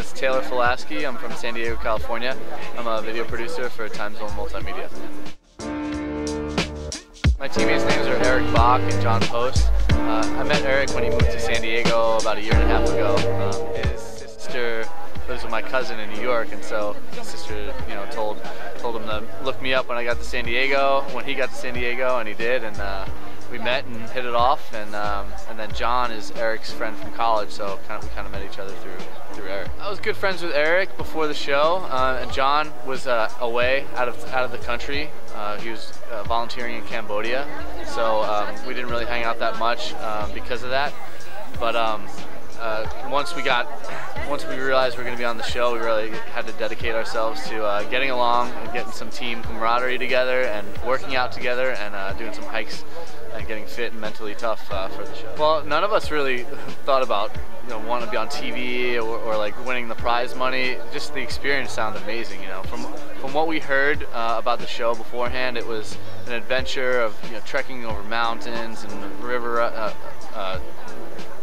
is Taylor Filasky. I'm from San Diego, California. I'm a video producer for Time Zone Multimedia. My teammates' names are Eric Bach and John Post. I met Eric when he moved to San Diego about a year and a half ago. His sister lives with my cousin in New York, and so his sister, told him to look me up when I got to San Diego. When he got to San Diego, and he did, and we met and hit it off. And then John is Eric's friend from college, so we kind of met each other through Eric. I was good friends with Eric before the show, and John was away out of the country. He was volunteering in Cambodia, so we didn't really hang out that much because of that. But once we realized we were going to be on the show, we really had to dedicate ourselves to getting along and getting some team camaraderie together and working out together and doing some hikes and getting fit and mentally tough for the show. Well, none of us really thought about wanting to be on TV or like winning the prize money. Just the experience sounded amazing. From what we heard about the show beforehand, it was an adventure of trekking over mountains and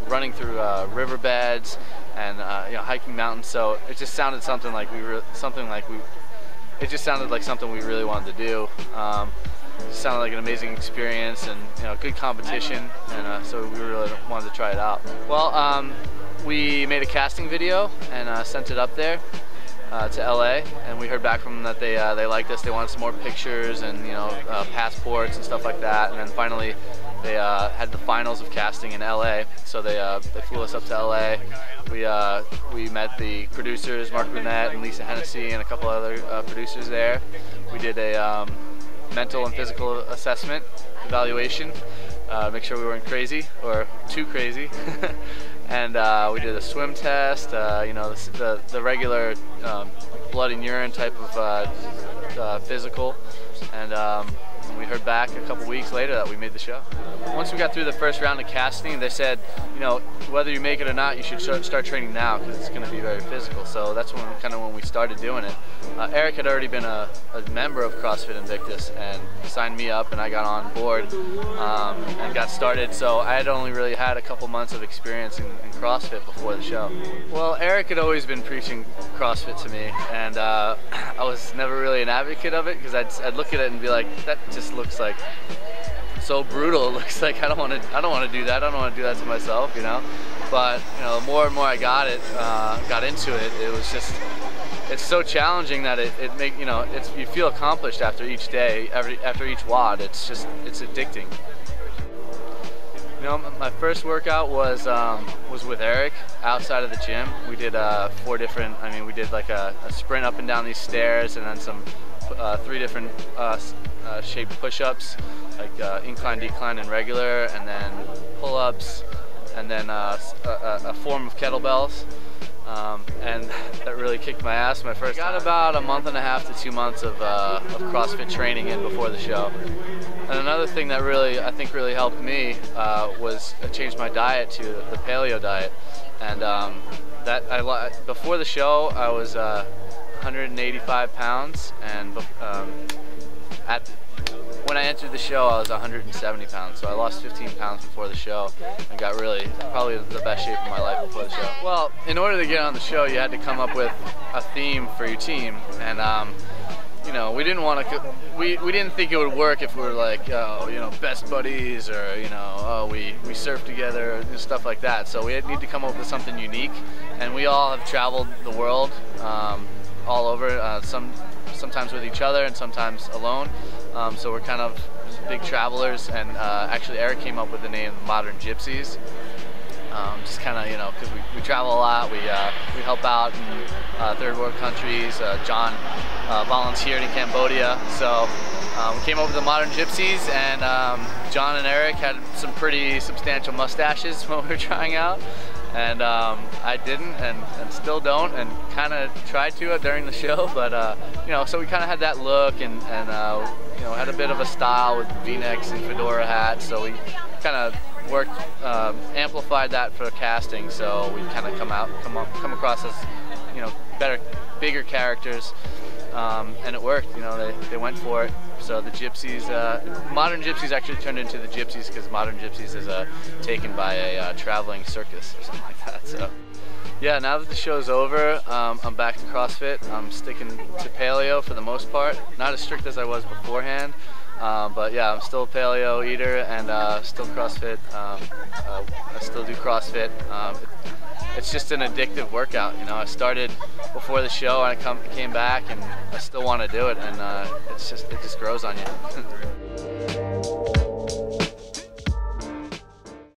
running through riverbeds and hiking mountains. So it just sounded something like we really wanted to do. It sounded like an amazing experience and good competition, and so we really wanted to try it out. Well, we made a casting video and sent it up there to LA, and we heard back from them that they liked us. They wanted some more pictures and passports and stuff like that. And then finally, they had the finals of casting in LA, so they flew us up to LA. We met the producers, Mark Burnett and Lisa Hennessy, and a couple other producers there. We did a mental and physical assessment evaluation, make sure we weren't crazy or too crazy. And we did a swim test, the regular blood and urine type of physical, and we heard back a couple weeks later that we made the show. Once we got through the first round of casting, they said, whether you make it or not, you should start training now because it's going to be very physical. So that's when we started doing it. Eric had already been a member of CrossFit Invictus and signed me up, and I got on board and got started. So I had only really had a couple months of experience in CrossFit before the show. Well, Eric had always been preaching CrossFit to me, and I was never really an advocate of it because I'd look at it and be like, that just looks like so brutal. It looks like I don't want to do that. I don't want to do that to myself, But the more and more I got into it, it was just, it's so challenging that you feel accomplished after each day, after each WOD. It's addicting. My first workout was with Eric outside of the gym. We did we did like a sprint up and down these stairs, and then some 3 different shaped push-ups, like incline, decline, and regular, and then pull-ups, and then a form of kettlebells. And that really kicked my ass my first time. I got about a month and a half to 2 months of CrossFit training in before the show. And another thing that I think really helped me was I changed my diet to the paleo diet. And before the show, I was 185 pounds, and when I entered the show, I was 170 pounds, so I lost 15 pounds before the show and got probably the best shape of my life before the show. Well, in order to get on the show, you had to come up with a theme for your team, and we didn't want to. We didn't think it would work if we were like, best buddies, or we surf together, and stuff like that. So we need to come up with something unique, and we all have traveled the world, all over. Sometimes with each other and sometimes alone. So we're kind of big travelers, and actually Eric came up with the name Modern Gypsies. Just kind of, because we travel a lot, we help out in third world countries. John volunteered in Cambodia, so we came up with the Modern Gypsies, and John and Eric had some pretty substantial mustaches when we were trying out. And I didn't, and still don't, and kind of tried to during the show, but so we kind of had that look, and had a bit of a style with V-necks and fedora hats. So we kind of amplified that for casting. So we kind of come across as bigger characters, and it worked. They went for it. So the Gypsies, Modern Gypsies actually turned into the Gypsies because Modern Gypsies is taken by a traveling circus or something like that. So Yeah, now that the show's over, I'm back to CrossFit. I'm sticking to paleo for the most part. Not as strict as I was beforehand, but yeah, I'm still a paleo eater and still CrossFit. I still do CrossFit. It's just an addictive workout. You know, I started before the show and I came back and I still want to do it, and it just grows on you.